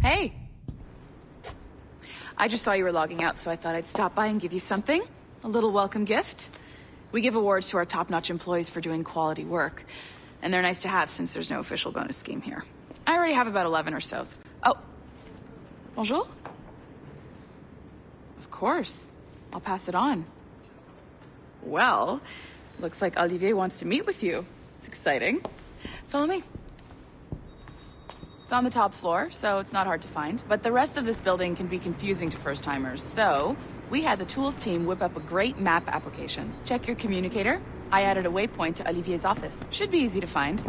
Hey. I just saw you were logging out, so I thought I'd stop by and give you something. A little welcome gift. We give awards to our top-notch employees for doing quality work. And they're nice to have since there's no official bonus scheme here. I already have about 11 or so. Oh. Bonjour? Of course. I'll pass it on. Well, looks like Olivier wants to meet with you. It's exciting. Follow me. It's on the top floor, so it's not hard to find. But the rest of this building can be confusing to first-timers, so we had the tools team whip up a great map application. Check your communicator. I added a waypoint to Olivier's office. Should be easy to find.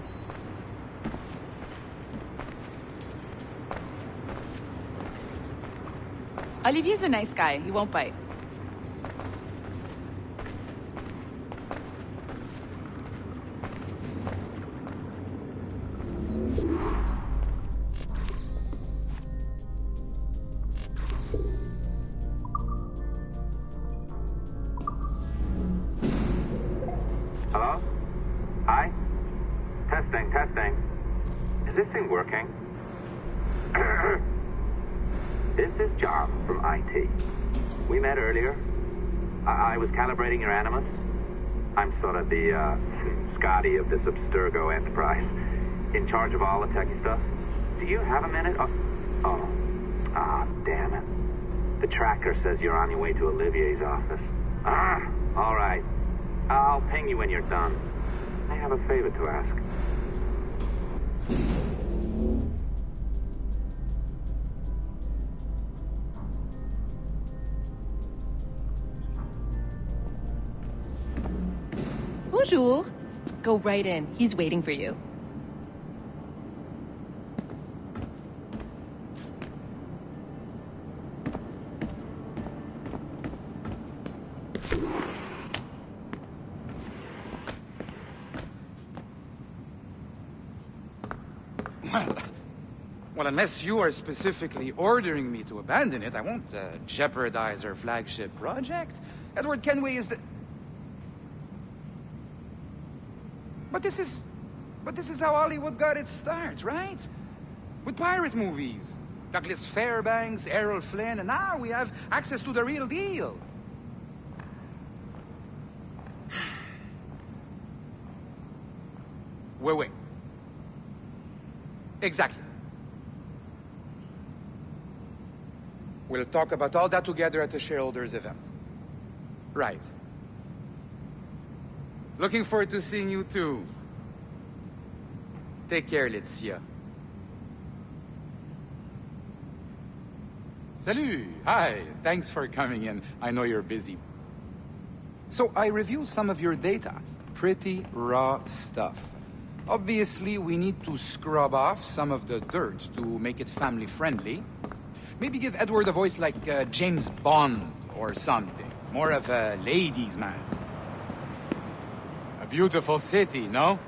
Olivier's a nice guy. He won't bite. Hello? Hi? Testing, testing. Is this thing working? This is John from IT. We met earlier. I was calibrating your Animus. I'm sort of the, Scotty of this Abstergo enterprise. In charge of all the techie stuff. Do you have a minute? Damn it. The tracker says you're on your way to Olivier's office. All right. I'll ping you when you're done. I have a favor to ask. Bonjour. Go right in. He's waiting for you. Well, unless you are specifically ordering me to abandon it, I won't jeopardize our flagship project. Edward Kenway is the... But this is how Hollywood got its start, right? With pirate movies. Douglas Fairbanks, Errol Flynn, and now we have access to the real deal. Wait. Exactly. We'll talk about all that together at the shareholders event. Right. Looking forward to seeing you too. Take care, Laetitia. Salut! Hi! Thanks for coming in. I know you're busy. So I reviewed some of your data. Pretty raw stuff. Obviously, we need to scrub off some of the dirt to make it family-friendly. Maybe give Edward a voice like James Bond or something. More of a ladies' man. A beautiful city, no?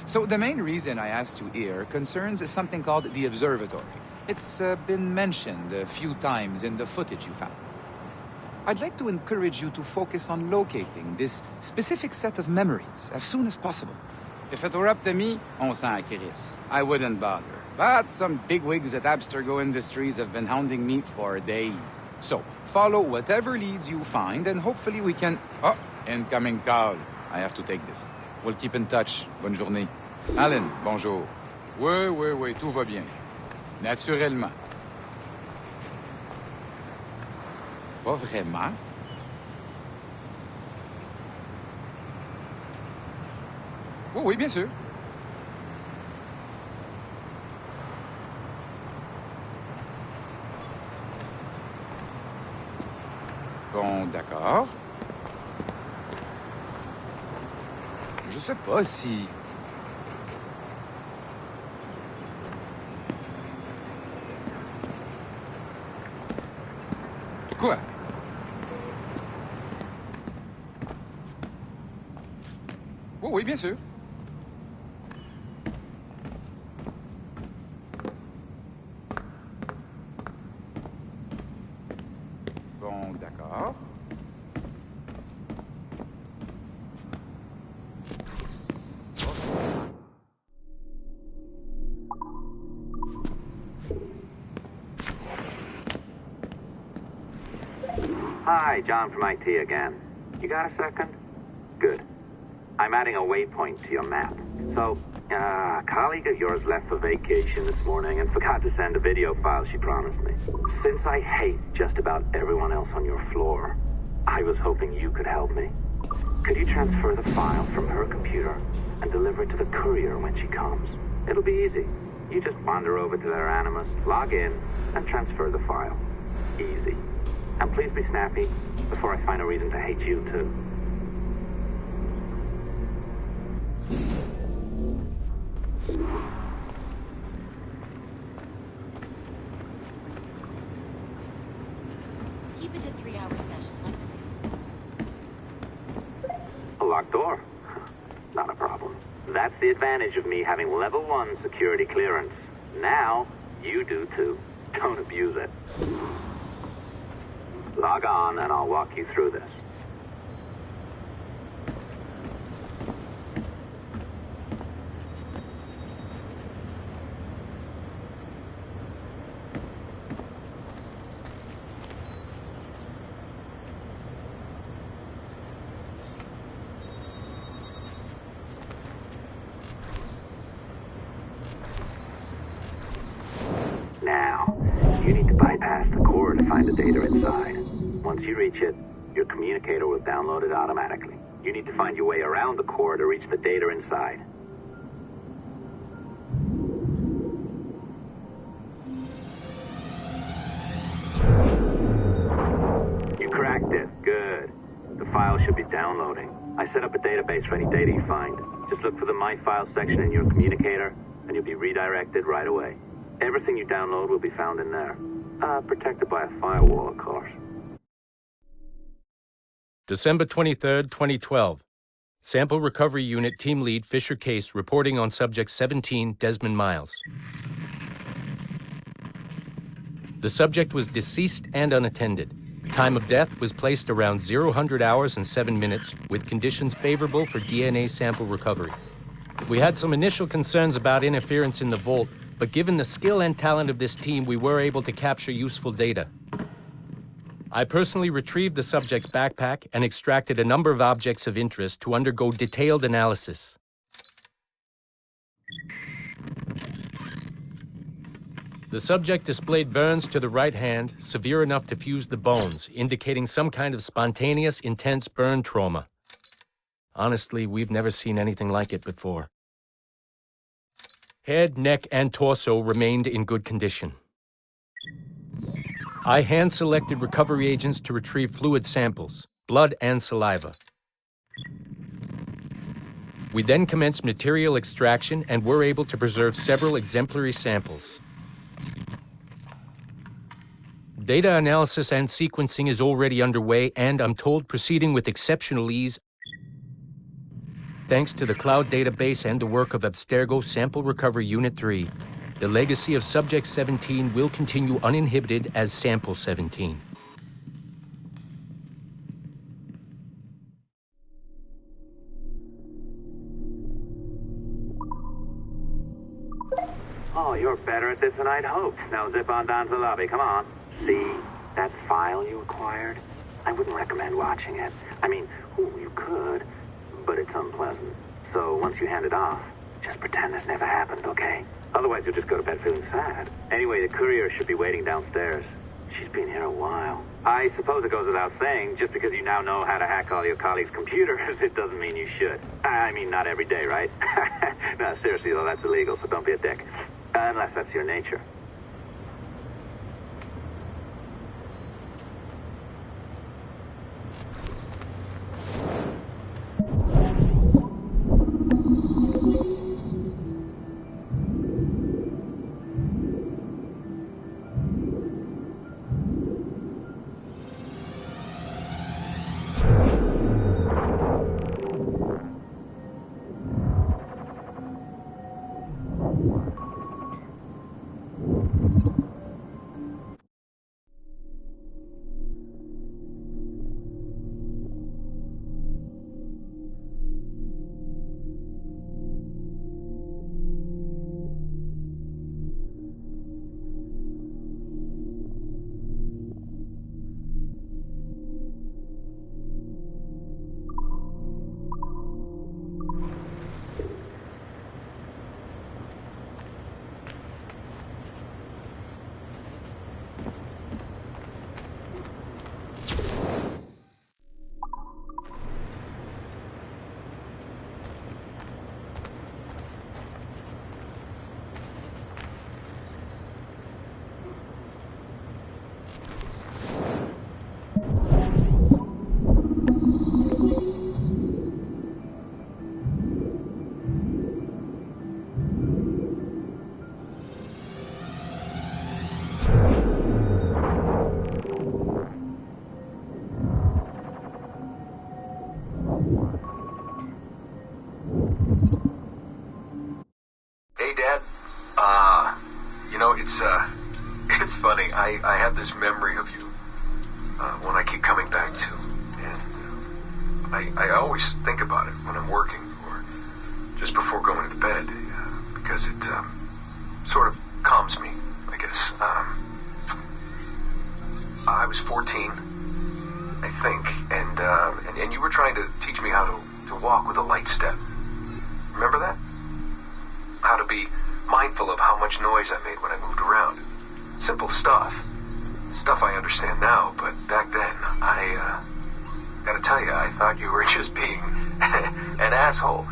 So the main reason I asked you here concerns something called the observatory. It's been mentioned a few times in the footage you found. I'd like to encourage you to focus on locating this specific set of memories as soon as possible. If it were up to me, on s'en crisse. I wouldn't bother. But some bigwigs at Abstergo Industries have been hounding me for days. So, follow whatever leads you find and hopefully we can... Oh, incoming call. I have to take this. We'll keep in touch. Bonne journée. Alan, bonjour. Oui, tout va bien. Naturellement. Pas vraiment? Oui, bien sûr. Bon, d'accord. Je sais pas si... Quoi? Oui, bien sûr. Bon, d'accord. Hi, John from IT again. You got a second? Good. I'm adding a waypoint to your map. So, a colleague of yours left for vacation this morning and forgot to send a video file she promised me. Since I hate just about everyone else on your floor, I was hoping you could help me. Could you transfer the file from her computer and deliver it to the courier when she comes? It'll be easy. You just wander over to their Animus, log in, and transfer the file. Easy. And please be snappy before I find a reason to hate you, too. Keep it to 3-hour sessions like A locked door? Not a problem. That's the advantage of me having level 1 security clearance. Now, you do too. Don't abuse it. Log on and I'll walk you through this. Now, you need to bypass the core to find the data inside. Once you reach it, your communicator will download it automatically. You need to find your way around the core to reach the data inside. You cracked it. Good. The file should be downloading. I set up a database for any data you find. Just look for the My Files section in your communicator, and you'll be redirected right away. Everything you download will be found in there. Protected by a firewall, of course. December 23rd, 2012. Sample Recovery Unit Team Lead Fisher Case reporting on Subject 17, Desmond Miles. The subject was deceased and unattended. Time of death was placed around 00 hours and 7 minutes, with conditions favorable for DNA sample recovery. We had some initial concerns about interference in the vault, but given the skill and talent of this team, we were able to capture useful data. I personally retrieved the subject's backpack and extracted a number of objects of interest to undergo detailed analysis. The subject displayed burns to the right hand, severe enough to fuse the bones, indicating some kind of spontaneous, intense burn trauma. Honestly, we've never seen anything like it before. Head, neck, and torso remained in good condition. I hand-selected recovery agents to retrieve fluid samples, blood and saliva. We then commenced material extraction and were able to preserve several exemplary samples. Data analysis and sequencing is already underway, and I'm told proceeding with exceptional ease. Thanks to the cloud database and the work of Abstergo Sample Recovery Unit 3, the legacy of Subject 17 will continue uninhibited as Sample 17. Oh, you're better at this than I'd hoped. Now zip on down to the lobby. Come on. See that file you acquired? I wouldn't recommend watching it. I mean, you could, but it's unpleasant. So once you hand it off, just pretend this never happened, okay? Otherwise, you'll just go to bed feeling sad. Anyway, the courier should be waiting downstairs. She's been here a while. I suppose it goes without saying, just because you now know how to hack all your colleagues' computers, it doesn't mean you should. I mean, not every day, right? No, seriously, though, that's illegal, so don't be a dick. Unless that's your nature. You know, it's funny. I have this memory of you, one I keep coming back to. And I always think about it when I'm working or just before going to bed, because it sort of calms me, I guess. I was 14, I think, and you were trying to teach me how to walk with a light step. Remember that? How to be mindful of how much noise I made when I moved around. Simple stuff. Stuff I understand now, but back then, I gotta tell you, I thought you were just being an asshole.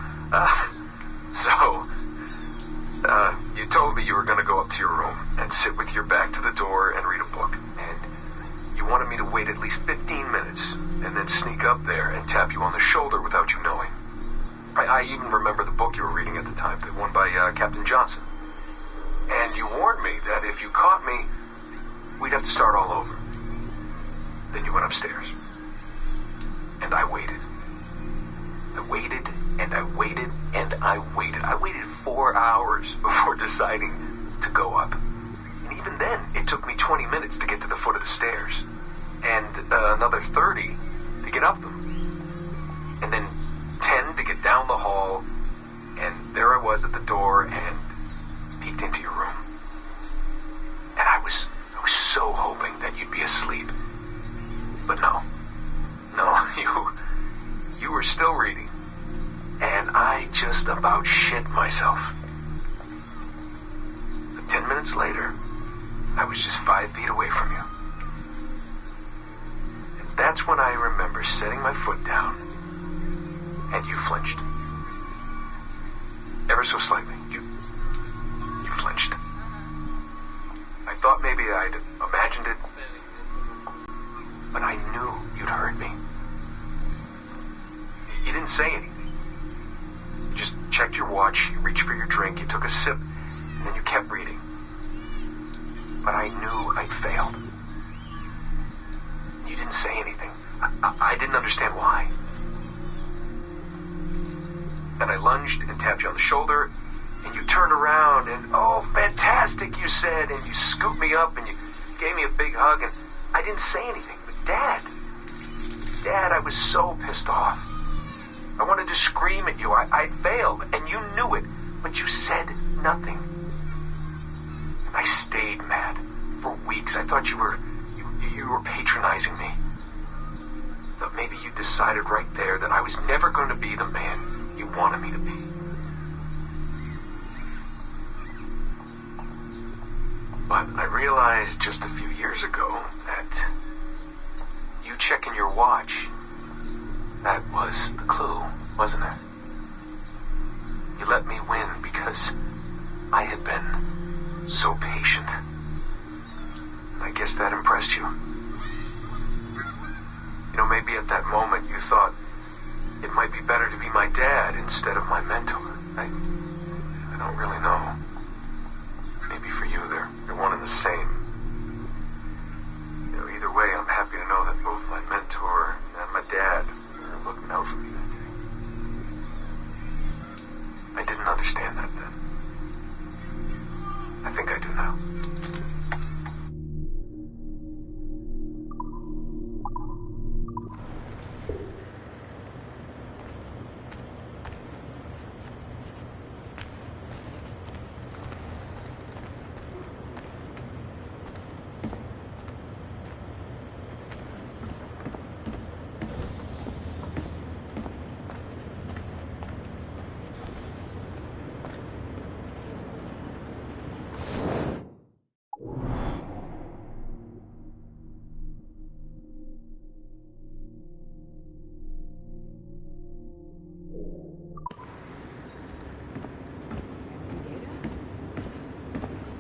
You told me you were gonna go up to your room and sit with your back to the door and read a book. And you wanted me to wait at least 15 minutes and then sneak up there and tap you on the shoulder without you knowing. I even remember the book you were reading at the time, the one by Captain Johnson. And you warned me that if you caught me, we'd have to start all over. Then you went upstairs. And I waited. I waited, and I waited, and I waited. I waited 4 hours before deciding to go up. And even then, it took me 20 minutes to get to the foot of the stairs. And another 30 to get up them. And then 10 to get down the hall. And there I was at the door and peeked into your room. And I was so hoping that you'd be asleep. But no, you were still reading. And I just about shit myself. But 10 minutes later, I was just 5 feet away from you. And that's when I remember setting my foot down, and you flinched. Ever so slightly, you flinched. I thought maybe I'd imagined it, but I knew you'd heard me. You didn't say anything. You just checked your watch, you reached for your drink, you took a sip, and then you kept reading. But I knew I'd failed. You didn't say anything. I didn't understand why. Then I lunged and tapped you on the shoulder, and you turned around, and oh, fantastic, you said, and you scooped me up, and you gave me a big hug, and I didn't say anything. But Dad, I was so pissed off. I wanted to scream at you. I'd failed, and you knew it, but you said nothing. And I stayed mad for weeks. I thought you were patronizing me. But maybe you decided right there that I was never going to be the man you wanted me to be. But I realized just a few years ago that you checking your watch, that was the clue, wasn't it? You let me win because I had been so patient. I guess that impressed you. You know, maybe at that moment you thought it might be better to be my dad instead of my mentor. I don't really know. Maybe for you they're one and the same. You know, either way, I'm happy to know that both my mentor and my dad are looking out for me that day. I didn't understand that then. I think I do now.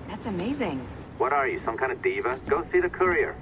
That's amazing. What are you, some kind of diva? Go see the courier.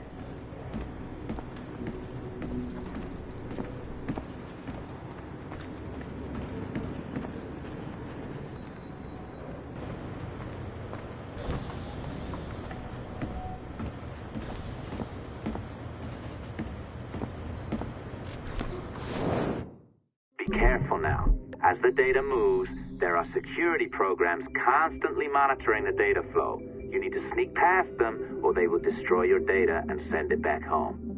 Be careful now. As the data moves, there are security programs constantly monitoring the data flow. You need to sneak past them, or they will destroy your data and send it back home.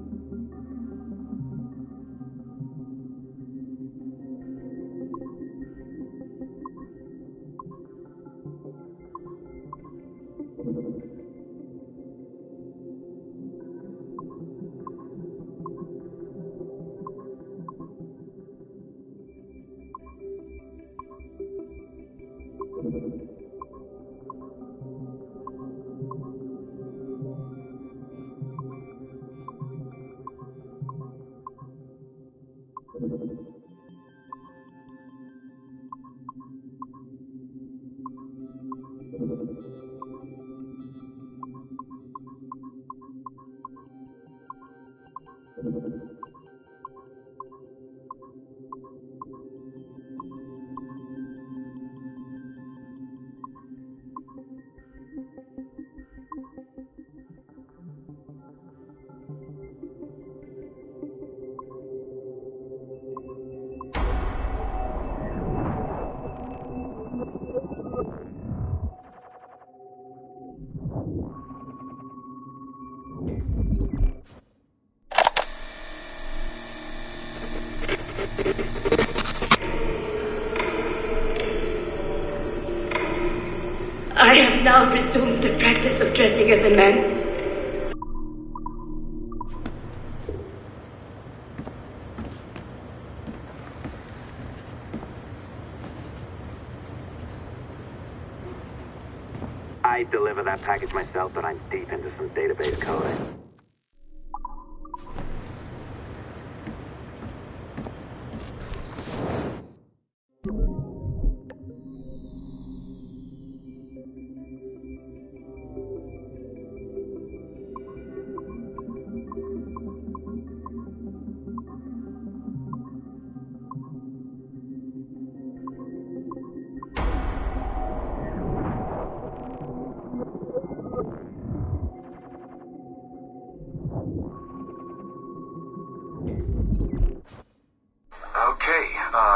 I have now resumed the practice of dressing as a man. I deliver that package myself, but I'm deep into some database coding.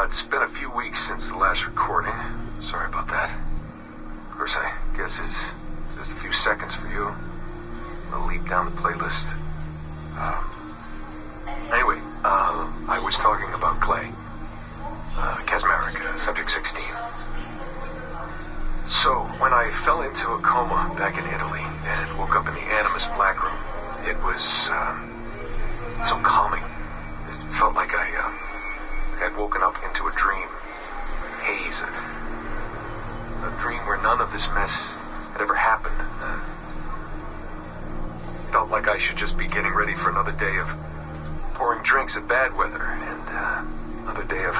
It's been a few weeks since the last recording. Sorry about that. Of course, I guess it's just a few seconds for you. I'll leap down the playlist. Anyway, I was talking about Clay. Casmeric, Subject 16. So, when I fell into a coma back in Italy and woke up in the Animus Black Room, it was, so calming. It felt like I had woken up into a dream, haze, a dream where none of this mess had ever happened. Felt like I should just be getting ready for another day of pouring drinks at bad weather, and another day of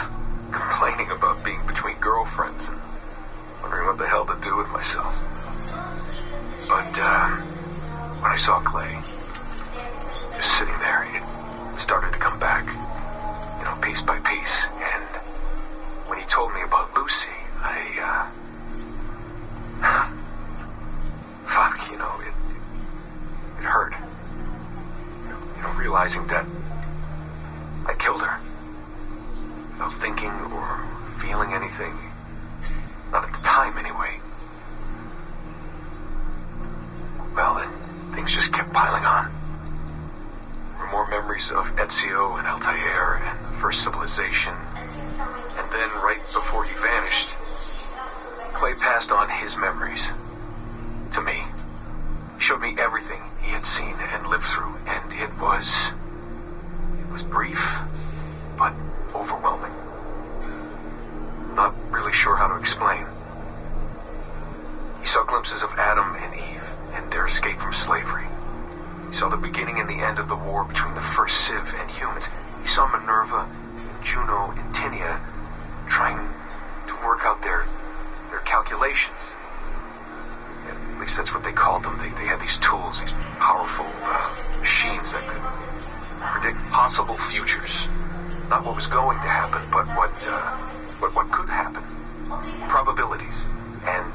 complaining about being between girlfriends and wondering what the hell to do with myself. But when I saw Clay, just sitting there, it started to come back. You know, piece by piece, and when he told me about Lucy, fuck, you know, it hurt. You know, realizing that I killed her without thinking or feeling anything, not at the time anyway. Well, then things just kept piling on. More memories of Ezio and Altair and the first civilization. And then, right before he vanished, Clay passed on his memories to me. He showed me everything he had seen and lived through, and it was brief, but overwhelming. Not really sure how to explain. He saw glimpses of Adam and Eve and their escape from slavery. He saw the beginning and the end of the war between the first Civ and humans. He saw Minerva, Juno, and Tinia trying to work out their calculations. At least that's what they called them. They had these tools, these powerful machines that could predict possible futures. Not what was going to happen, but what could happen. Probabilities. And,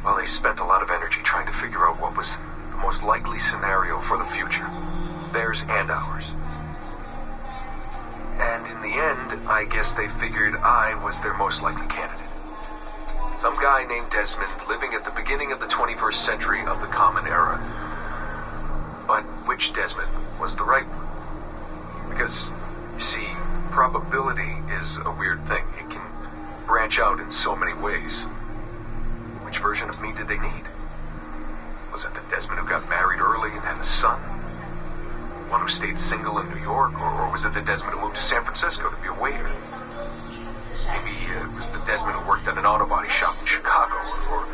well, they spent a lot of energy trying to figure out what was the most likely scenario for the future. Theirs and ours. And in the end, I guess they figured I was their most likely candidate. Some guy named Desmond living at the beginning of the 21st century of the Common Era. But which Desmond was the right one? Because, you see, probability is a weird thing. It can branch out in so many ways. Which version of me did they need? Was it the Desmond who got married early and had a son? One who stayed single in New York? Or was it the Desmond who moved to San Francisco to be a waiter? Maybe it was the Desmond who worked at an auto body shop in Chicago, or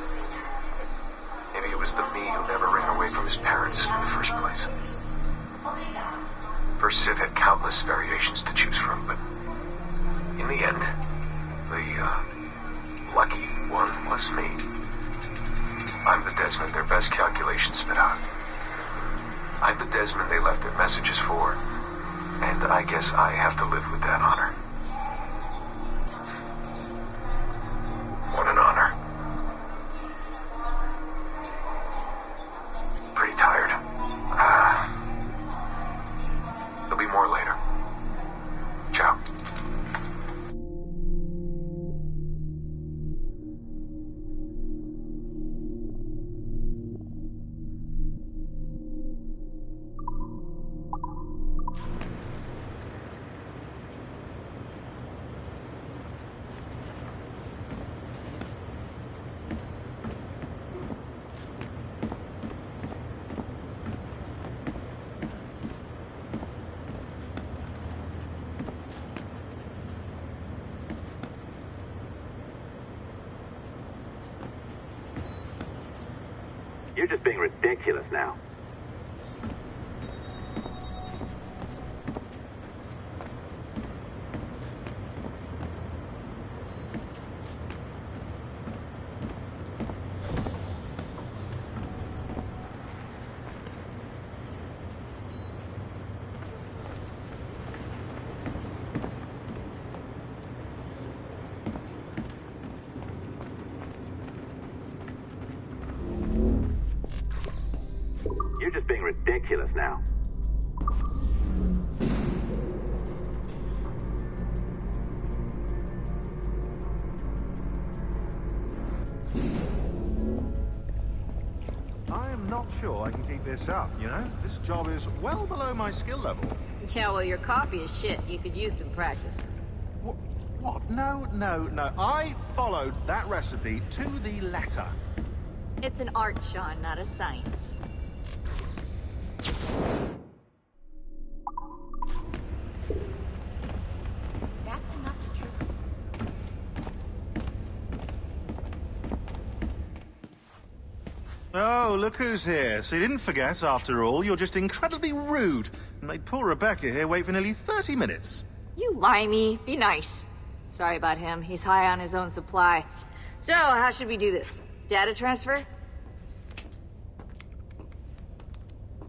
maybe it was the me who never ran away from his parents in the first place. First Civ had countless variations to choose from, but in the end, the lucky one was me. I'm the Desmond their best calculations spit out. I'm the Desmond they left their messages for, and I guess I have to live with that honor. What an honor. Pretty tired. There'll be more later. Ciao. You're just being ridiculous now. You're just being ridiculous now. I'm not sure I can keep this up, you know? This job is well below my skill level. Yeah, well, your coffee is shit. You could use some practice. What? No. I followed that recipe to the letter. It's an art, Sean, not a science. That's enough to trigger. Oh, look who's here. So you didn't forget, after all. You're just incredibly rude. And made poor Rebecca here wait for nearly 30 minutes. You limey. Be nice. Sorry about him. He's high on his own supply. So, how should we do this? Data transfer?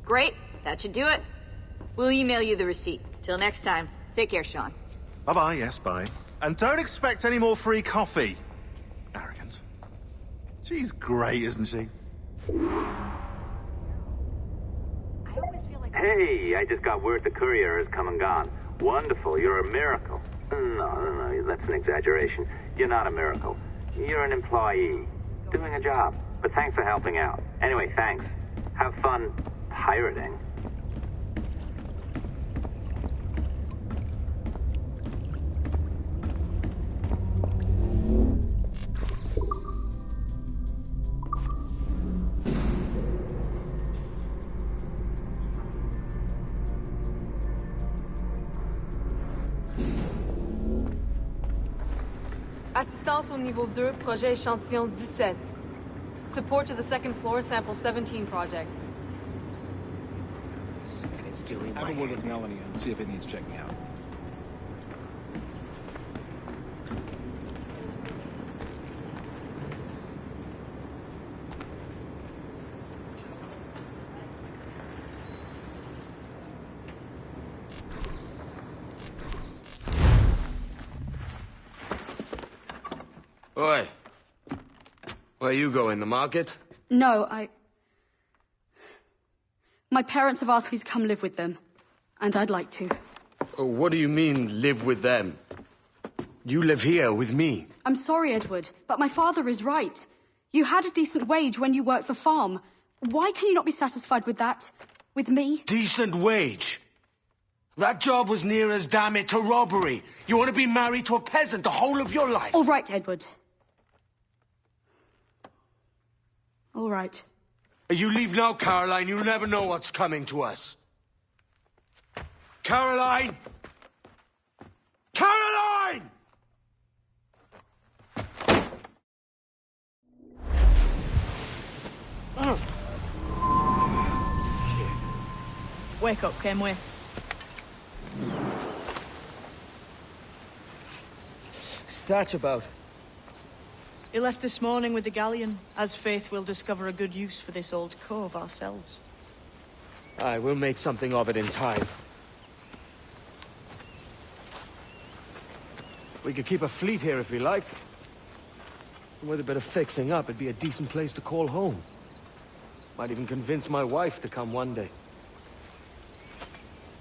Great. That should do it. We'll email you the receipt. Till next time. Take care, Sean. Bye-bye, yes, bye. And don't expect any more free coffee. Arrogant. She's great, isn't she? I always feel like... Hey, I just got word the courier has come and gone. Wonderful, you're a miracle. No, that's an exaggeration. You're not a miracle. You're an employee, doing a job. But thanks for helping out. Anyway, thanks. Have fun pirating. Assistance au niveau 2, projet échantillon 17. Support to the second floor, sample 17 project. Have a word with Melanie and see if it needs checking out. Oi. Where you going, the market? No, my parents have asked me to come live with them, and I'd like to. Oh, what do you mean, live with them? You live here with me. I'm sorry, Edward, but my father is right. You had a decent wage when you worked the farm. Why can you not be satisfied with that? With me? Decent wage? That job was near as, damn it, to robbery. You want to be married to a peasant the whole of your life? All right, Edward. All right. You leave now, Caroline. You'll never know what's coming to us. Caroline! Caroline! Wake up, Kenway. What's that about? He left this morning with the galleon. As faith, we'll discover a good use for this old cove ourselves. Aye, we'll make something of it in time. We could keep a fleet here if we like. And with a bit of fixing up, it'd be a decent place to call home. Might even convince my wife to come one day.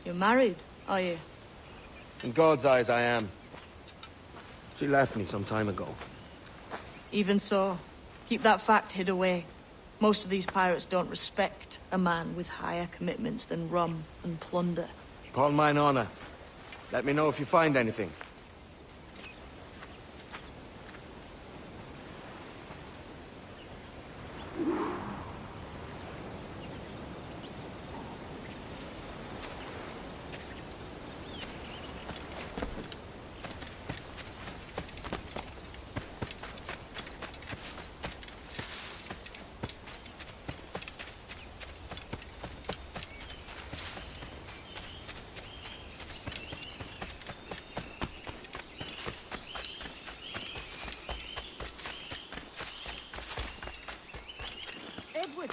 You're married, are you? In God's eyes, I am. She left me some time ago. Even so, keep that fact hid away. Most of these pirates don't respect a man with higher commitments than rum and plunder. Upon mine honor. Let me know if you find anything. Edward,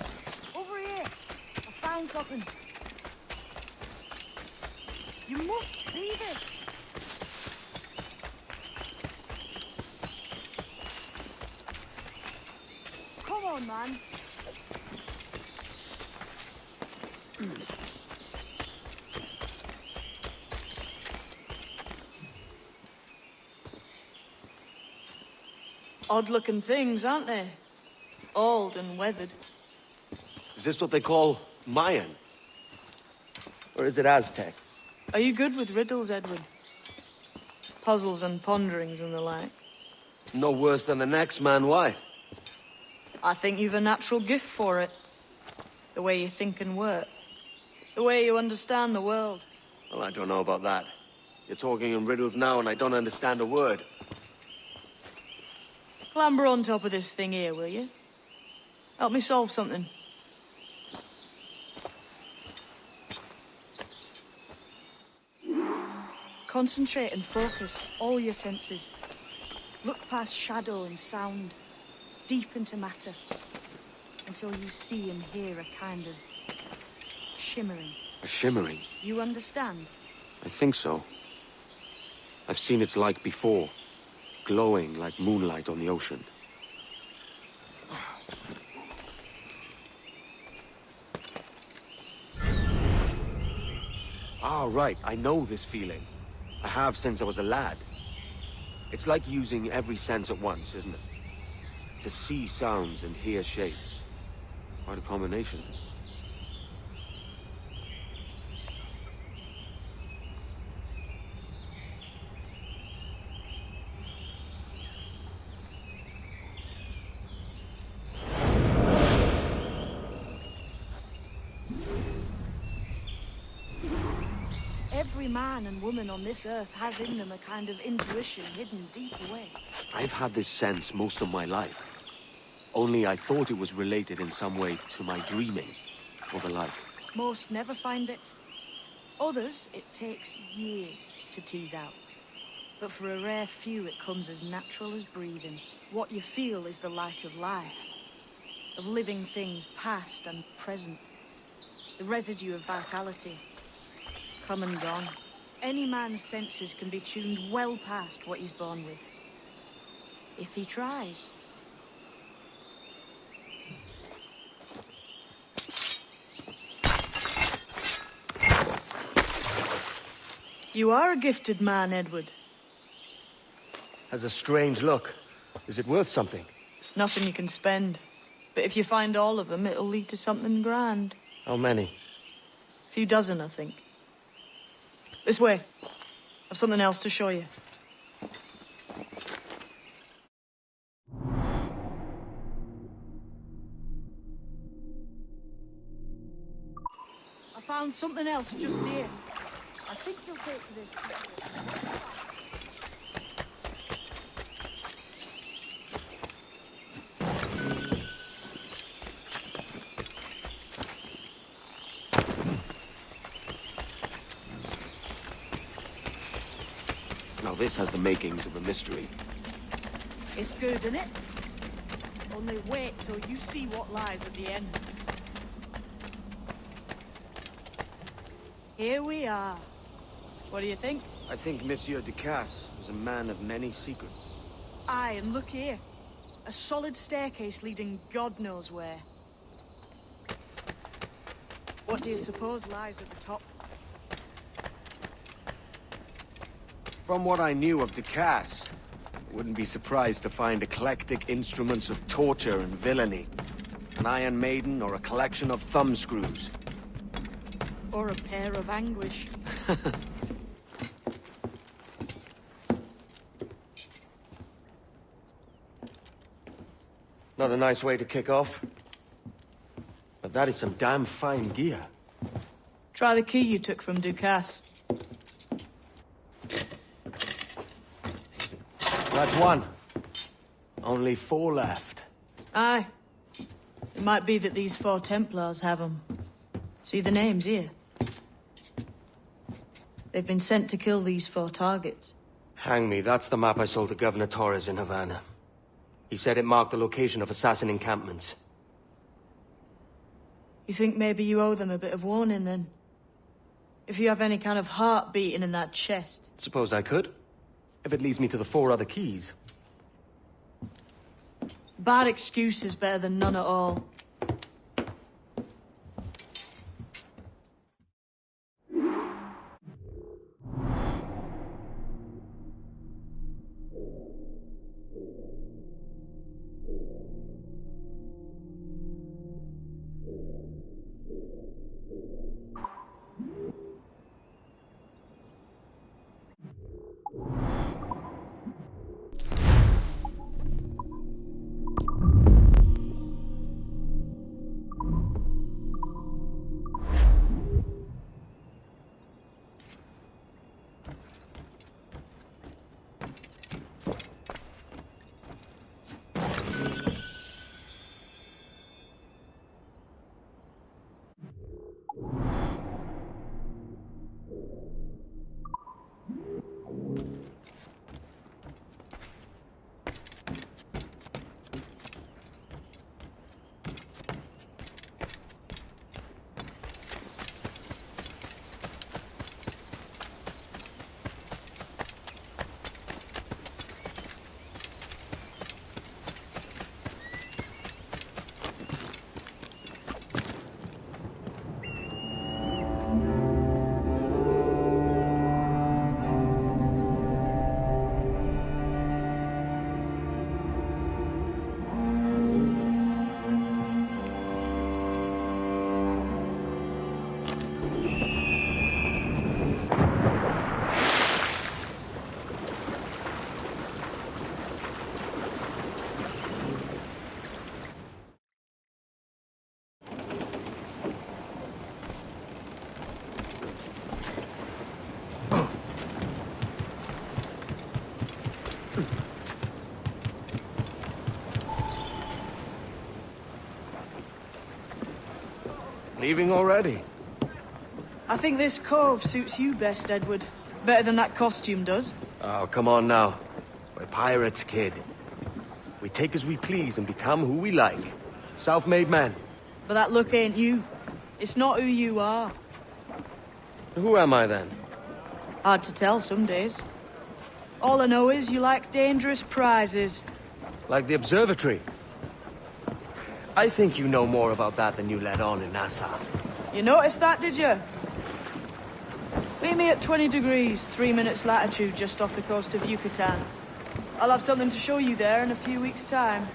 over here. I found something. You must see this. Come on, man. Odd-looking things, aren't they? Old and weathered. Is this what they call Mayan? Or is it Aztec? Are you good with riddles, Edward? Puzzles and ponderings and the like? No worse than the next man, why? I think you've a natural gift for it. The way you think and work. The way you understand the world. Well, I don't know about that. You're talking in riddles now and I don't understand a word. Clamber on top of this thing here, will you? Help me solve something. Concentrate and focus all your senses. Look past shadow and sound, deep into matter, until you see and hear a kind of shimmering. A shimmering? You understand? I think so. I've seen its like before, glowing like moonlight on the ocean. Ah, right, I know this feeling. I have since I was a lad. It's like using every sense at once, isn't it? To see sounds and hear shapes. Quite a combination. Every man and woman on this earth has in them a kind of intuition hidden deep away. I've had this sense most of my life. Only I thought it was related in some way to my dreaming, or the like. Most never find it. Others, it takes years to tease out. But for a rare few, it comes as natural as breathing. What you feel is the light of life, of living things past and present. The residue of vitality, come and gone. Any man's senses can be tuned well past what he's born with, if he tries. You are a gifted man, Edward. Has a strange look. Is it worth something? Nothing you can spend. But if you find all of them, it'll lead to something grand. How many? A few dozen, I think. This way. I've something else to show you. I found something else just here. I think you'll take this. Now this has the makings of a mystery. It's good, isn't it? Only wait till you see what lies at the end. Here we are. What do you think? I think Monsieur Ducasse was a man of many secrets. Aye, and look here. A solid staircase leading God knows where. What do you suppose lies at the top? From what I knew of Ducasse, I wouldn't be surprised to find eclectic instruments of torture and villainy. An Iron Maiden or a collection of thumbscrews. Or a pair of anguish. Not a nice way to kick off. But that is some damn fine gear. Try the key you took from Ducasse. That's one. Only 4 left. Aye. It might be that these 4 Templars have them. See the names here? They've been sent to kill these 4 targets. Hang me, that's the map I sold to Governor Torres in Havana. He said it marked the location of assassin encampments. You think maybe you owe them a bit of warning, then? If you have any kind of heart beating in that chest. Suppose I could? If it leads me to the 4 other keys. Bad excuse is better than none at all. Leaving already? I think this cove suits you best, Edward. Better than that costume does. Oh, come on now. We're pirates, kid. We take as we please and become who we like. Self-made men. But that look ain't you. It's not who you are. Who am I, then? Hard to tell some days. All I know is you like dangerous prizes. Like the observatory. I think you know more about that than you let on in Nassau. You noticed that, did you? Meet me at 20 degrees, 3 minutes latitude just off the coast of Yucatan. I'll have something to show you there in a few weeks' time.